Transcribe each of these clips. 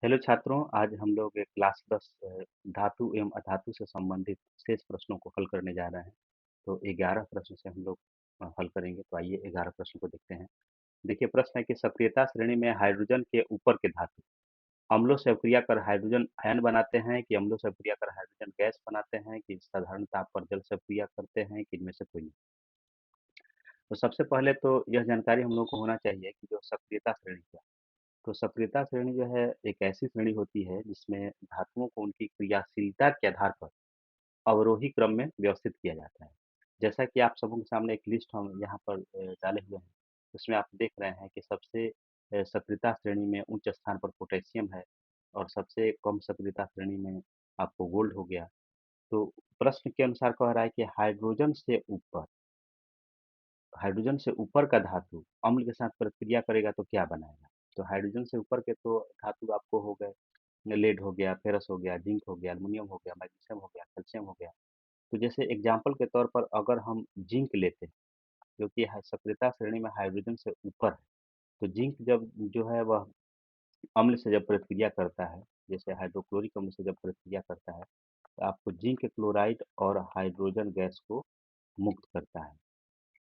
Hello छात्रों, आज हम लोग एक क्लास 10 धातु एवं अधातु से संबंधित शेष प्रश्नों को हल करने जा रहे हैं। तो 11 प्रश्न से हम लोग हल करेंगे। तो आइए 11 प्रश्न को देखते हैं। देखिए प्रश्न है कि सक्रियता श्रेणी में हाइड्रोजन के ऊपर के धातु अम्लों से अभिक्रिया कर हाइड्रोजन आयन बनाते हैं कि अम्लों से अभिक्रिया कर हाइड्रोजन गैस बनाते हैं कि साधारण ताप पर जल से अभिक्रिया करते हैं कि इनमें से कोई नहीं। तो सबसे पहले तो यह जानकारी हम लोग को होना चाहिए कि जो सक्रियता श्रेणी क्या है। तो सक्रियता श्रेणी जो है एक ऐसी श्रेणी होती है जिसमें धातुओं को उनकी क्रियाशीलता के आधार पर अवरोही क्रम में व्यवस्थित किया जाता है। जैसा कि आप सबों के सामने एक लिस्ट हम यहाँ पर डाले हुए हैं। उसमें आप देख रहे हैं कि सबसे सक्रियता श्रेणी में उच्च स्थान पर पोटेशियम है और सबसे कम सक्रियता श्रेणी में आपको गोल्ड हो गया। तो प्रश्न के अनुसार कह रहा है कि हाइड्रोजन से ऊपर का धातु अम्ल के साथ प्रतिक्रिया करेगा तो क्या बनाएगा। तो हाइड्रोजन से ऊपर के तो धातु आपको हो गए, लेड हो गया, फेरस हो गया, जिंक हो गया, एल्युमिनियम हो गया, मैग्नीशियम हो गया, कैल्शियम हो गया। तो जैसे एग्जाम्पल के तौर पर अगर हम जिंक लेते हैं जो कि सक्रियता श्रेणी में हाइड्रोजन से ऊपर है, तो जिंक जब जो है वह अम्ल से जब प्रतिक्रिया करता है, जैसे हाइड्रोक्लोरिक अम्ल से जब प्रतिक्रिया करता है, तो आपको जिंक क्लोराइड और हाइड्रोजन गैस को मुक्त करता है।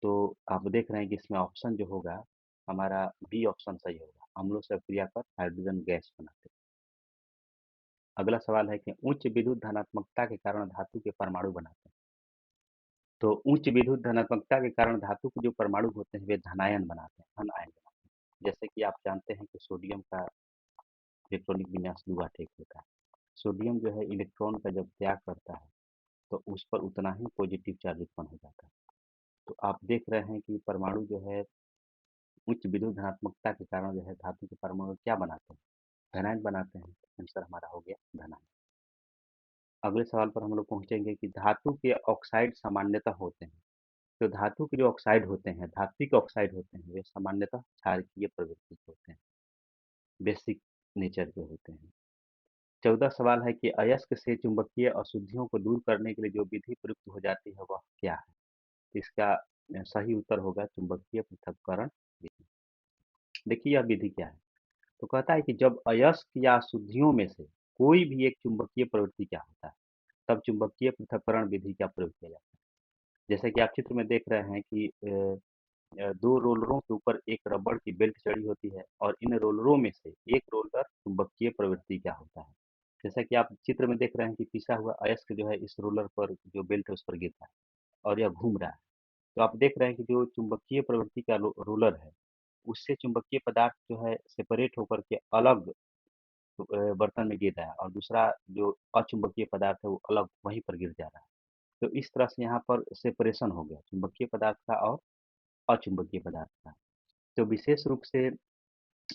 तो आप देख रहे हैं कि इसमें ऑप्शन जो होगा हमारा बी ऑप्शन सही होगा। अम्लों से अभिक्रिया कर हाइड्रोजन गैस बनाते हैं। अगला सवाल है कि उच्च विद्युत धनात्मकता के कारण धातु के परमाणु बनाते हैं। तो उच्च विद्युत धनात्मकता के कारण धातु के जो परमाणु होते हैं वे धनायन बनाते हैं, धन आयन बनाते हैं। जैसे कि आप जानते हैं कि सोडियम का इलेक्ट्रॉनिक विन्यास द्विआठिक होता है। सोडियम जो है इलेक्ट्रॉन का जब त्याग करता है तो उस पर उतना ही पॉजिटिव चार्ज उत्पन्न हो जाता है। तो आप देख रहे हैं कि परमाणु जो है उच्च विद्युत धनात्मकता के कारण जो है धातु के परमाणु क्या बनाते हैं, धनायन बनाते हैं। आंसर हमारा हो गया धनायन। अगले सवाल पर हम लोग पहुंचेंगे कि धातु के ऑक्साइड सामान्यतः होते हैं। तो धातु के जो ऑक्साइड होते हैं, धात्विक ऑक्साइड होते हैं, वे सामान्यतः क्षारकीय प्रवृत्ति के होते हैं, बेसिक नेचर के होते हैं। 14 सवाल है कि अयस्क से चुंबकीय अशुद्धियों को दूर करने के लिए जो विधि प्रयुक्त हो जाती है वह क्या है। तो इसका सही उत्तर होगा चुंबकीय पृथक्करण विधि। देखिए यह विधि क्या है। तो कहता है कि जब अयस्क या अशुद्धियों में से कोई भी एक चुंबकीय प्रवृत्ति क्या होता है, तब चुंबकीय पृथक्करण विधि का प्रयोग किया जाता है। जैसे कि आप चित्र में देख रहे हैं कि दो रोलरों के ऊपर एक रबड़ की बेल्ट चढ़ी होती है और इन रोलरों में से एक रोलर चुंबकीय प्रवृत्ति का होता है। जैसा कि आप चित्र में देख रहे हैं कि पिसा हुआ अयस्क जो है इस रोलर पर जो बेल्ट है उस पर गिरता है और यह घूम रहा है। तो आप देख रहे हैं कि जो चुंबकीय प्रवृत्ति का रोलर है उससे चुंबकीय पदार्थ जो है सेपरेट होकर के अलग बर्तन में गिर रहा है और दूसरा जो अचुंबकीय पदार्थ है वो अलग वहीं पर गिर जा रहा है। तो इस तरह से यहाँ पर सेपरेशन हो गया चुंबकीय पदार्थ का और अचुंबकीय पदार्थ का। तो विशेष रूप से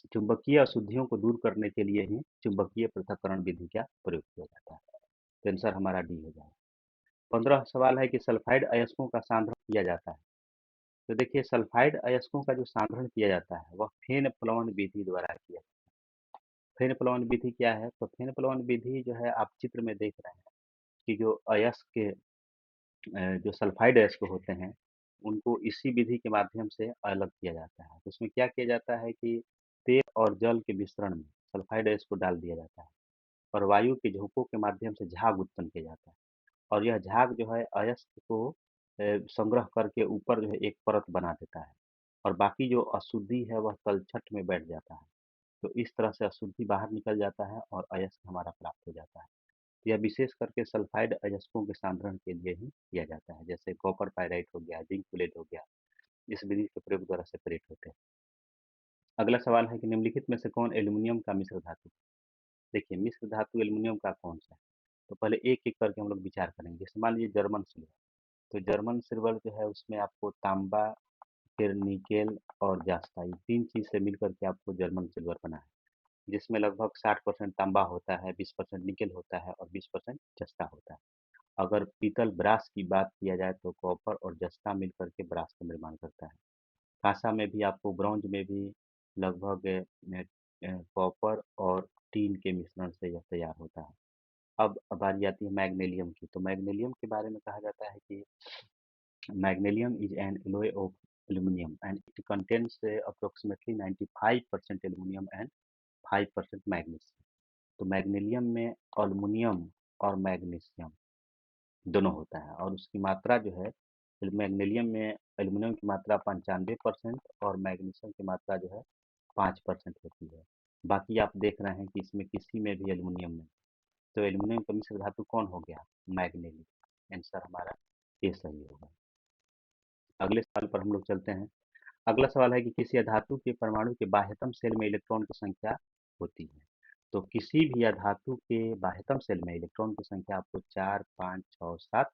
चुंबकीय अशुद्धियों को दूर करने के लिए ही चुंबकीय पृथक्करण विधि का प्रयोग किया जाता है। तो आंसर हमारा डी हो जाएगा। 15 सवाल है कि सल्फाइड अयस्कों का सांद्रण किया जाता है। तो देखिए सल्फाइड अयस्कों का जो सांद्रण किया जाता है वह फेन प्लवन विधि द्वारा किया जाता है। फेन प्लवन विधि क्या है। तो फेन प्लवन विधि जो है आप चित्र में देख रहे हैं कि जो अयस्क के जो सल्फाइड अयस्क होते हैं उनको इसी विधि के माध्यम से अलग किया जाता है। तो उसमें क्या किया जाता है कि तेल और जल के मिश्रण में सल्फाइड अयस्क को डाल दिया जाता है और वायु के झोंकों के माध्यम से झाग उत्पन्न किया जाता है और यह झाग जो है अयस्क को संग्रह करके ऊपर जो है एक परत बना देता है और बाकी जो अशुद्धि है वह तलछट में बैठ जाता है। तो इस तरह से अशुद्धि बाहर निकल जाता है और अयस्क हमारा प्राप्त हो जाता है। यह विशेष करके सल्फाइड अयस्कों के सांद्रण के लिए ही किया जाता है। जैसे कॉपर पायराइट हो गया, जिंक प्लेट हो गया, इस विधि के प्रयोग द्वारा सेपरेट होते हैं। अगला सवाल है कि निम्नलिखित में से कौन एल्यूमिनियम का मिश्र धातु है? देखिए मिश्र धातु एल्यूमिनियम का कौन सा है। तो पहले एक एक करके हम लोग विचार करेंगे। जैसे मान लीजिए जर्मन सिल्वर। तो जर्मन सिल्वर जो है उसमें आपको तांबा, फिर निकेल और जास्ता, ये तीन चीज से मिलकर के आपको जर्मन सिल्वर बना है, जिसमें लगभग 60% तांबा होता है, 20% निकेल होता है और 20% जस्ता होता है। अगर पीतल ब्रास की बात किया जाए तो कॉपर और जस्ता मिलकर के ब्रास का निर्माण करता है। कांसा में भी आपको, ब्रॉन्ज में भी लगभग कॉपर और टीन के मिश्रण से यह तैयार होता है। अब बारी आती है मैग्नीशियम की। तो मैग्नीशियम के बारे में कहा जाता है कि magnesium is an alloy of aluminium and it contains approximately 95% aluminium and 5% magnesium. तो मैग्नीशियम में अल्युमिनियम और मैग्नीशियम दोनों होता है और उसकी मात्रा जो है मैग्नीशियम में एल्युमिनियम की मात्रा 95% और मैग्नीशियम की मात्रा जो है 5% होती है। बाकी आप देख रहे हैं कि इसमें किसी में भी एल्युमिनियम नहीं। तो एल्युमिनियम का मिश्र धातु कौन हो गया? मैग्नीशियम। आंसर हमारा ये सही होगा। अगले सवाल पर हम लोग चलते हैं। अगला सवाल है कि किसी धातु के परमाणु के बाह्यतम शेल में इलेक्ट्रॉन की संख्या होती है। तो किसी भी धातु के बाह्यतम शेल में इलेक्ट्रॉन की संख्या आपको 4, 5, 6, 7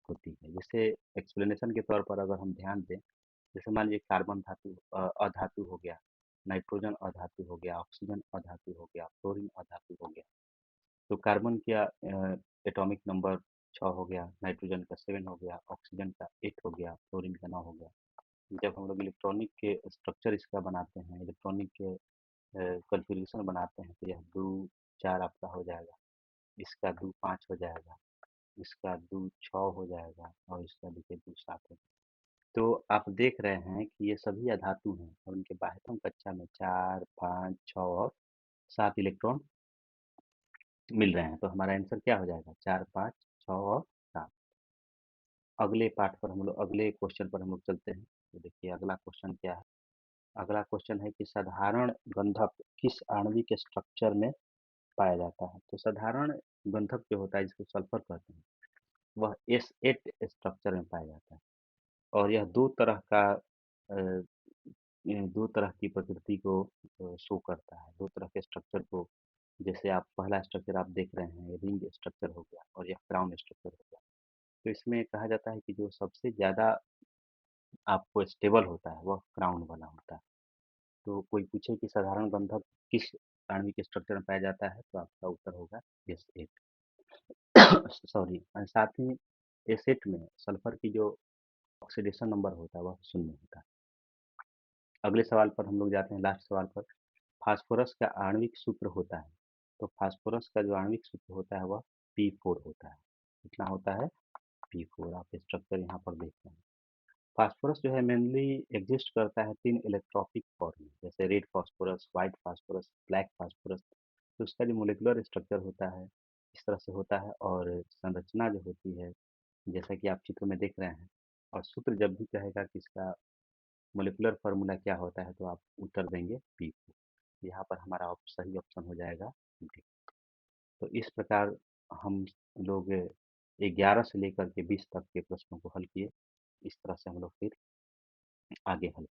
होती है। जैसे एक्सप्लेनेशन के तौर पर अगर हम ध्यान दें, जैसे मान लीजिए कार्बन धातु अधातु हो गया, नाइट्रोजन अधातु हो गया, ऑक्सीजन अधातु हो गया, फ्लोरीन अधातु हो गया। तो कार्बन का एटॉमिक नंबर 6 हो गया, नाइट्रोजन का 7 हो गया, ऑक्सीजन का 8 हो गया, फ्लोरीन का 9 हो गया। जब हम लोग इलेक्ट्रॉनिक के स्ट्रक्चर इसका बनाते हैं, इलेक्ट्रॉनिक के कॉन्फ़िगरेशन बनाते हैं, तो यह 2, 4 आपका हो जाएगा, इसका 2, 5 हो जाएगा, इसका 2, 6 हो जाएगा और इसका देखिए 2, 7 हो जाएगा। तो आप देख रहे हैं कि ये सभी अधातु हैं और उनके बाह्यतम कक्षा में 4, 5, 6 और 7 इलेक्ट्रॉन मिल रहे हैं। तो हमारा आंसर क्या हो जाएगा? 4, 5, 6 और 7। अगले पार्ट पर हम लोग अगले क्वेश्चन पर हम लोग चलते हैं। तो देखिए अगला क्वेश्चन क्या है? अगला क्वेश्चन है कि साधारण गंधक किस आणविक स्ट्रक्चर में पाया जाता है? तो साधारण गंधक जो होता है जिसको सल्फर कहते हैं, वह S8 स्ट्रक्चर में पाया जाता है और यह दो तरह का दो तरह की प्रकृति को शो करता है, दो तरह के स्ट्रक्चर को। जैसे आप पहला स्ट्रक्चर आप देख रहे हैं, रिंग स्ट्रक्चर हो गया और यह क्राउन स्ट्रक्चर हो गया। तो इसमें कहा जाता है कि जो सबसे ज़्यादा आपको स्टेबल होता है वह क्राउन वाला होता है। तो कोई पूछे कि साधारण गंधक किस आणविक स्ट्रक्चर में पाया जाता है, तो आपका उत्तर होगा S8। सॉरी, साथ ही S8 में सल्फर की जो ऑक्सीडेशन नंबर होता है वह 0 होता है। अगले सवाल पर हम लोग जाते हैं, लास्ट सवाल पर। फास्फोरस का आणविक सूत्र होता है। तो फास्फोरस का जो आणविक सूत्र होता है वह P4 होता है। कितना होता है? P4। आप स्ट्रक्चर यहाँ पर देखते हैं। फास्फोरस जो है मेनली एग्जिस्ट करता है 3 इलेक्ट्रॉपिक फॉर्म में, जैसे red phosphorus, white phosphorus, black phosphorus. तो उसका जो मोलिकुलर स्ट्रक्चर होता है इस तरह से होता है और संरचना जो होती है जैसा कि आप चित्र में देख रहे हैं। और सूत्र जब भी कहेगा कि इसका मोलिकुलर फार्मूला क्या होता है तो आप उत्तर देंगे P4। यहाँ पर हमारा सही ऑप्शन हो जाएगा डी। तो इस प्रकार हम लोग 11 से लेकर के 20 तक के प्रश्नों को हल किए। इस तरह से हम लोग फिर आगे हल